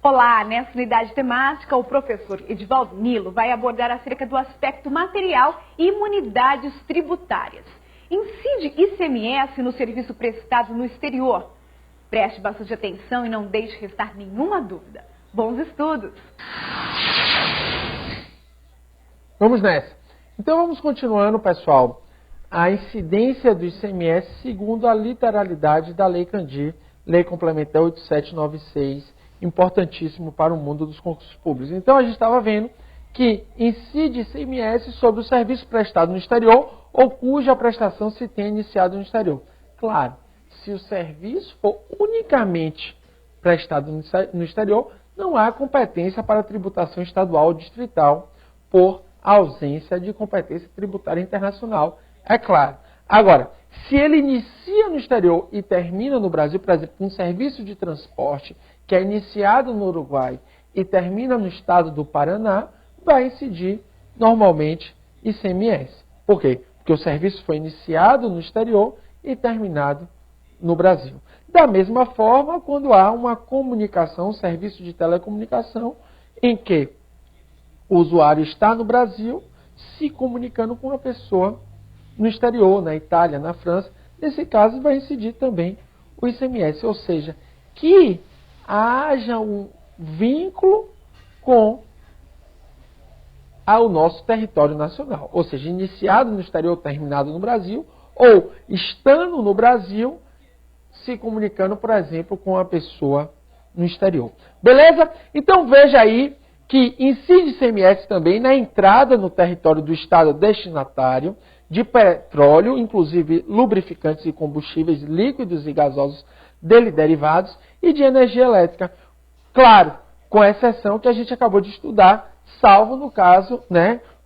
Olá, nessa unidade temática, o professor Edivaldo Nilo vai abordar acerca do aspecto material e imunidades tributárias. Incide ICMS no serviço prestado no exterior. Preste bastante atenção e não deixe restar nenhuma dúvida. Bons estudos! Vamos nessa. Então vamos continuando, pessoal, a incidência do ICMS segundo a literalidade da Lei Candir, Lei Complementar 8796, importantíssimo para o mundo dos concursos públicos. Então a gente estava vendo que incide ICMS sobre o serviço prestado no exterior ou cuja prestação se tenha iniciado no exterior. Claro, se o serviço for unicamente prestado no exterior, não há competência para tributação estadual ou distrital por ausência de competência tributária internacional, é claro. Agora, se ele inicia no exterior e termina no Brasil, por exemplo, um serviço de transporte que é iniciado no Uruguai e termina no estado do Paraná, vai incidir normalmente ICMS. Por quê? Porque o serviço foi iniciado no exterior e terminado no Brasil. Da mesma forma, quando há uma comunicação, um serviço de telecomunicação, em que o usuário está no Brasil se comunicando com uma pessoa no exterior, na Itália, na França, nesse caso vai incidir também o ICMS, ou seja, que haja um vínculo com o nosso território nacional, ou seja, iniciado no exterior, terminado no Brasil, ou estando no Brasil, se comunicando, por exemplo, com a pessoa no exterior. Beleza? Então veja aí que incide ICMS também na entrada no território do estado destinatário de petróleo, inclusive lubrificantes e combustíveis líquidos e gasosos dele derivados, e de energia elétrica. Claro, com exceção que a gente acabou de estudar, salvo no caso,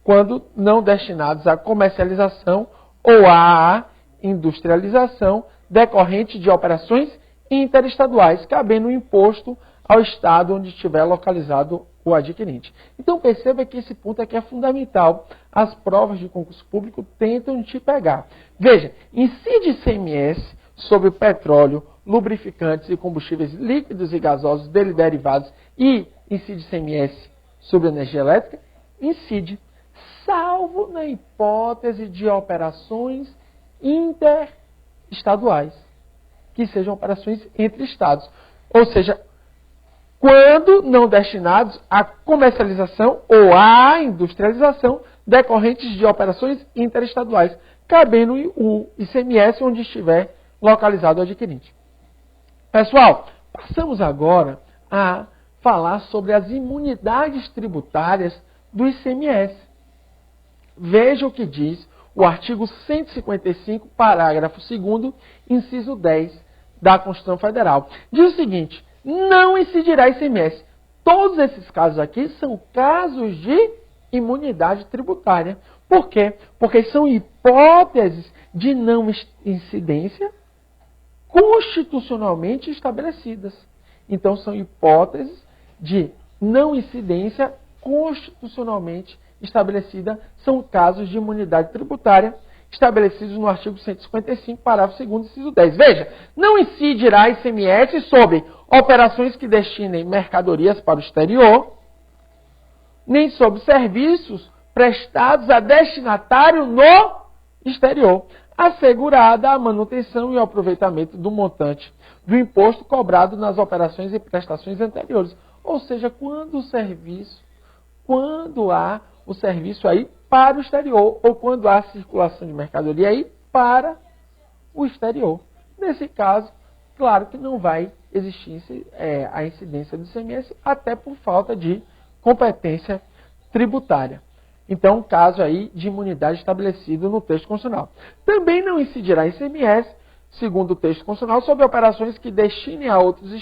quando não destinados à comercialização ou à industrialização decorrente de operações interestaduais, cabendo o imposto ao estado onde estiver localizado o adquirente. Então perceba que esse ponto aqui é fundamental. As provas de concurso público tentam te pegar. Veja, incide ICMS sobre petróleo, lubrificantes e combustíveis líquidos e gasosos dele derivados e incide ICMS sobre energia elétrica? Incide, salvo na hipótese de operações interestaduais, que sejam operações entre estados. Ou seja, quando não destinados à comercialização ou à industrialização decorrentes de operações interestaduais, cabendo o ICMS onde estiver localizado o adquirente. Pessoal, passamos agora a falar sobre as imunidades tributárias do ICMS. Veja o que diz o artigo 155, parágrafo 2º, inciso 10 da Constituição Federal. Diz o seguinte: não incidirá ICMS. Todos esses casos aqui são casos de imunidade tributária. Por quê? Porque são hipóteses de não incidência constitucionalmente estabelecidas. Então, são hipóteses de não incidência constitucionalmente estabelecida, são casos de imunidade tributária estabelecidos no artigo 155, parágrafo 2º, inciso 10. Veja, não incidirá ICMS sobre operações que destinem mercadorias para o exterior, nem sobre serviços prestados a destinatário no exterior, assegurada a manutenção e o aproveitamento do montante do imposto cobrado nas operações e prestações anteriores. Ou seja, quando há o serviço aí para o exterior, ou quando há circulação de mercadoria aí para o exterior. Nesse caso, claro que não vai existir a incidência do ICMS, até por falta de competência tributária. Então, caso aí de imunidade estabelecido no texto constitucional. Também não incidirá ICMS, segundo o texto constitucional, sobre operações que destinem a outros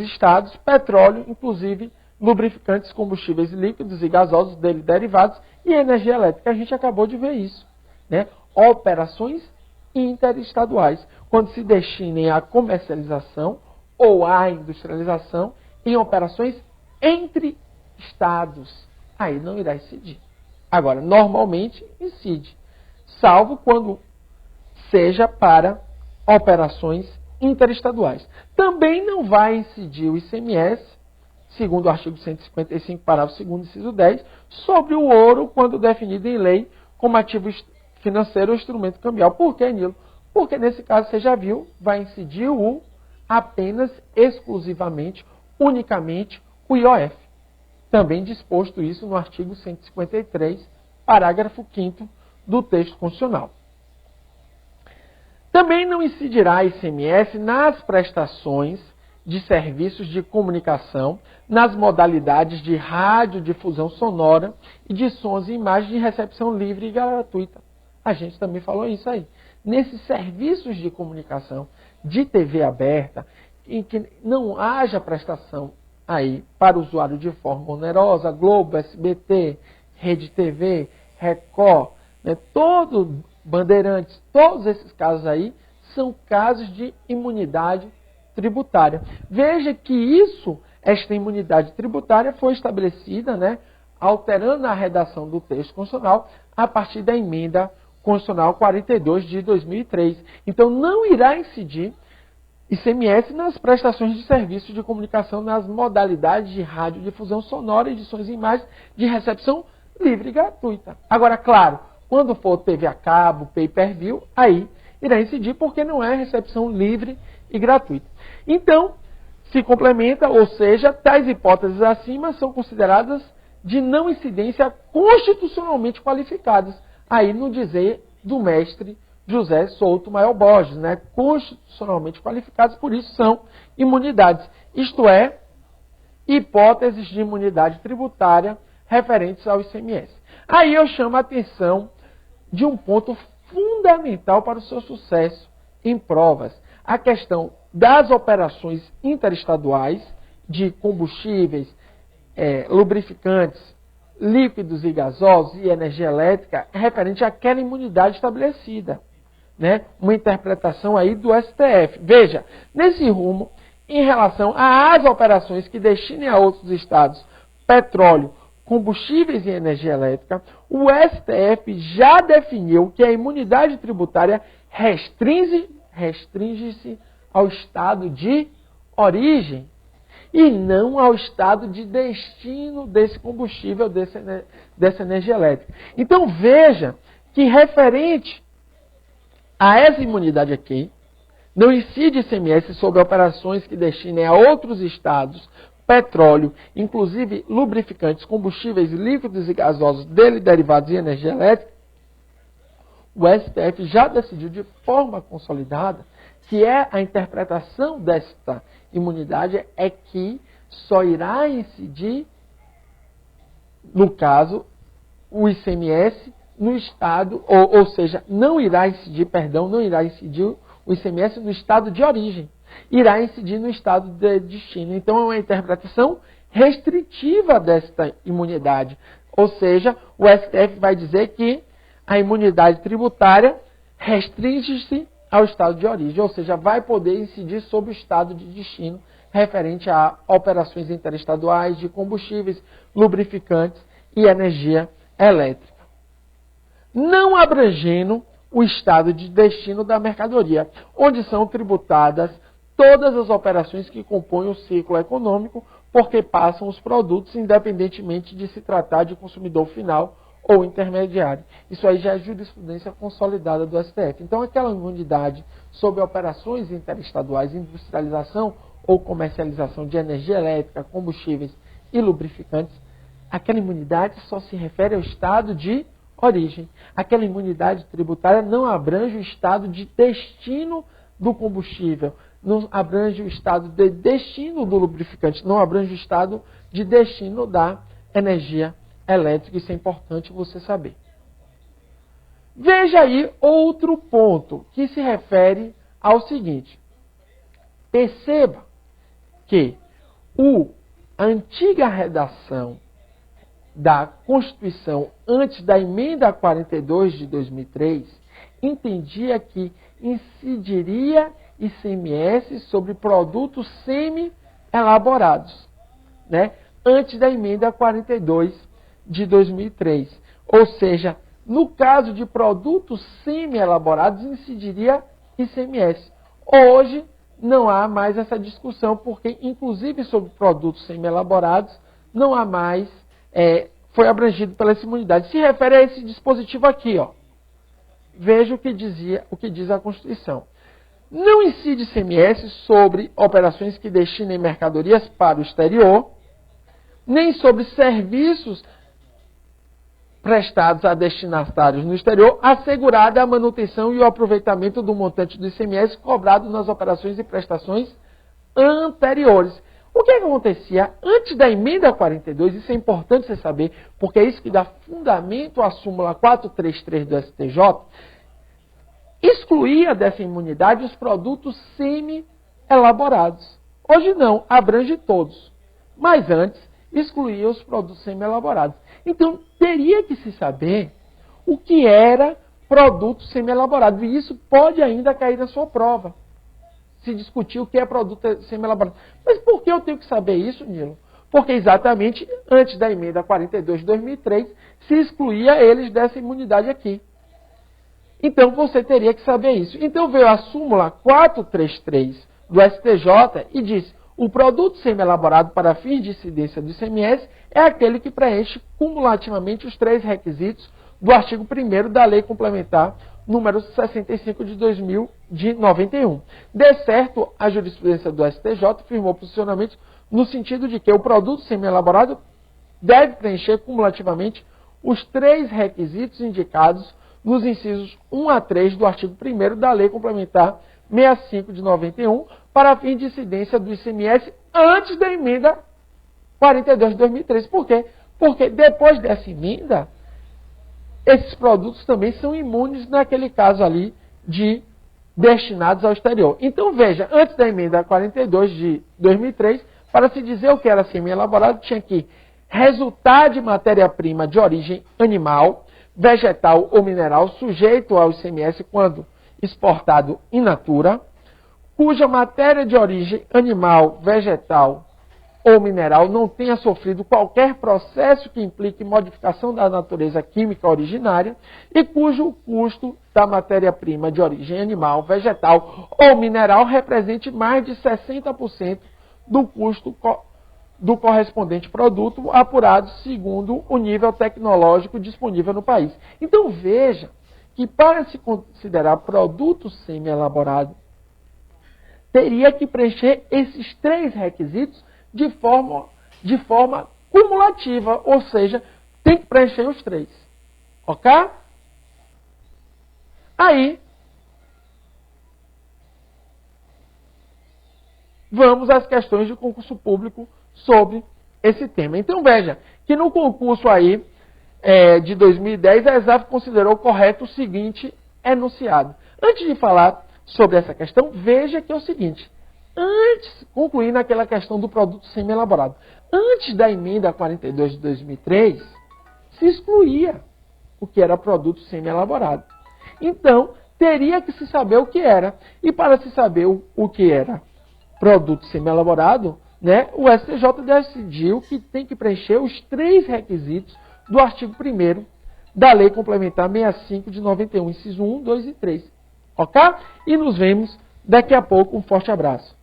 estados petróleo, inclusive lubrificantes, combustíveis líquidos e gasosos dele derivados e energia elétrica. A gente acabou de ver isso. Operações interestaduais, quando se destinem à comercialização ou à industrialização em operações entre estados. Aí não irá incidir. Agora, normalmente incide, salvo quando seja para operações interestaduais. Também não vai incidir o ICMS, segundo o artigo 155, parágrafo 2º, inciso 10, sobre o ouro quando definido em lei como ativo financeiro ou instrumento cambial. Por que, Nilo? Porque nesse caso, você já viu, vai incidir apenas, exclusivamente, unicamente, o IOF. Também disposto isso no artigo 153, parágrafo 5º do texto constitucional. Também não incidirá ICMS nas prestações de serviços de comunicação, nas modalidades de radiodifusão sonora e de sons e imagens de recepção livre e gratuita. A gente também falou isso aí. Nesses serviços de comunicação de TV aberta, em que não haja prestação aí para o usuário de forma onerosa, Globo, SBT, Rede TV, Record, né, Bandeirantes, todos esses casos aí são casos de imunidade tributária. Veja que esta imunidade tributária foi estabelecida, né, alterando a redação do texto constitucional a partir da emenda constitucional 42 de 2003. Então não irá incidir ICMS nas prestações de serviços de comunicação nas modalidades de radiodifusão sonora, edições e imagens de recepção livre e gratuita. Agora, claro, quando for TV a cabo, pay-per-view, aí irá incidir porque não é recepção livre e gratuita. Então, se complementa, ou seja, tais hipóteses acima são consideradas de não incidência constitucionalmente qualificadas. Aí no dizer do mestre José Souto Mael Borges, né? Constitucionalmente qualificados, por isso são imunidades. Isto é, hipóteses de imunidade tributária referentes ao ICMS. Aí eu chamo a atenção de um ponto fundamental para o seu sucesso em provas. A questão das operações interestaduais de combustíveis, lubrificantes, líquidos e gasosos e energia elétrica referente àquela imunidade estabelecida. Né? Uma interpretação aí do STF. Veja, nesse rumo, em relação às operações que destinem a outros estados petróleo, combustíveis e energia elétrica, o STF já definiu que a imunidade tributária restringe-se ao estado de origem e não ao estado de destino desse combustível, dessa energia elétrica. Então veja que referente a essa imunidade aqui, não incide ICMS sobre operações que destinem a outros estados petróleo, inclusive lubrificantes, combustíveis líquidos e gasosos, derivados e energia elétrica. O STF já decidiu de forma consolidada que a interpretação desta imunidade é que só irá incidir, no caso, o ICMS no estado, ou seja, não irá incidir o ICMS no estado de origem. Irá incidir no estado de destino. Então, é uma interpretação restritiva desta imunidade. Ou seja, o STF vai dizer que a imunidade tributária restringe-se ao estado de origem, ou seja, vai poder incidir sobre o estado de destino referente a operações interestaduais de combustíveis, lubrificantes e energia elétrica. Não abrangendo o estado de destino da mercadoria, onde são tributadas todas as operações que compõem o ciclo econômico, porque passam os produtos, independentemente de se tratar de consumidor final ou intermediário. Isso aí já é jurisprudência consolidada do STF. Então, aquela imunidade sobre operações interestaduais, industrialização ou comercialização de energia elétrica, combustíveis e lubrificantes, aquela imunidade só se refere ao estado de origem. Aquela imunidade tributária não abrange o estado de destino do combustível, não abrange o estado de destino do lubrificante, não abrange o estado de destino da energia elétrica. Isso é importante você saber. Veja aí outro ponto que se refere ao seguinte. Perceba que a antiga redação da Constituição antes da emenda 42 de 2003 entendia que incidiria ICMS sobre produtos semi-elaborados, né? Antes da emenda 42 de 2003. Ou seja, no caso de produtos semi-elaborados, incidiria ICMS. Hoje, não há mais essa discussão, porque, inclusive, sobre produtos semi-elaborados, não há mais, foi abrangido pela essa imunidade. Se refere a esse dispositivo aqui, ó. Veja o que diz a Constituição. Não incide ICMS sobre operações que destinem mercadorias para o exterior, nem sobre serviços prestados a destinatários no exterior, assegurada a manutenção e o aproveitamento do montante do ICMS cobrado nas operações e prestações anteriores. O que acontecia antes da emenda 42, isso é importante você saber, porque é isso que dá fundamento à súmula 433 do STJ, excluía dessa imunidade os produtos semi-elaborados. Hoje não, abrange todos. Mas antes, excluía os produtos semi-elaborados. Então, teria que se saber o que era produto semi-elaborado. E isso pode ainda cair na sua prova. Se discutir o que é produto semi-elaborado. Mas por que eu tenho que saber isso, Nilo? Porque exatamente antes da emenda 42 de 2003, se excluía eles dessa imunidade aqui. Então, você teria que saber isso. Então, veio a súmula 433 do STJ e diz: o produto semi-elaborado para fins de incidência do ICMS é aquele que preenche cumulativamente os 3 requisitos do artigo 1º da Lei Complementar número 65 de 2091. De certo, a jurisprudência do STJ firmou posicionamento no sentido de que o produto semi-elaborado deve preencher cumulativamente os 3 requisitos indicados nos incisos 1 a 3 do artigo 1º da Lei Complementar 65 de 91, para fim de incidência do ICMS antes da emenda 42 de 2003. Por quê? Porque depois dessa emenda, esses produtos também são imunes naquele caso ali de destinados ao exterior. Então veja, antes da emenda 42 de 2003, para se dizer o que era semi-elaborado, tinha que resultar de matéria-prima de origem animal, vegetal ou mineral, sujeito ao ICMS quando exportado in natura, cuja matéria de origem animal, vegetal ou mineral não tenha sofrido qualquer processo que implique modificação da natureza química originária e cujo custo da matéria-prima de origem animal, vegetal ou mineral represente mais de 60% do custo do correspondente produto apurado segundo o nível tecnológico disponível no país. Então veja que para se considerar produto semi-elaborado, teria que preencher esses 3 requisitos de forma cumulativa, ou seja, tem que preencher os 3. Ok? Aí, vamos às questões de concurso público sobre esse tema. Então veja, que no concurso aí de 2010, a ESAF considerou correto o seguinte enunciado. Antes de falar sobre essa questão, veja que é o seguinte, concluindo aquela questão do produto semi-elaborado, antes da emenda 42 de 2003, se excluía o que era produto semi-elaborado. Então, teria que se saber o que era. E para se saber o que era produto semi-elaborado, né, o STJ decidiu que tem que preencher os 3 requisitos do artigo 1º da Lei Complementar 65 de 91, inciso 1, 2 e 3. Ok? E nos vemos daqui a pouco. Um forte abraço.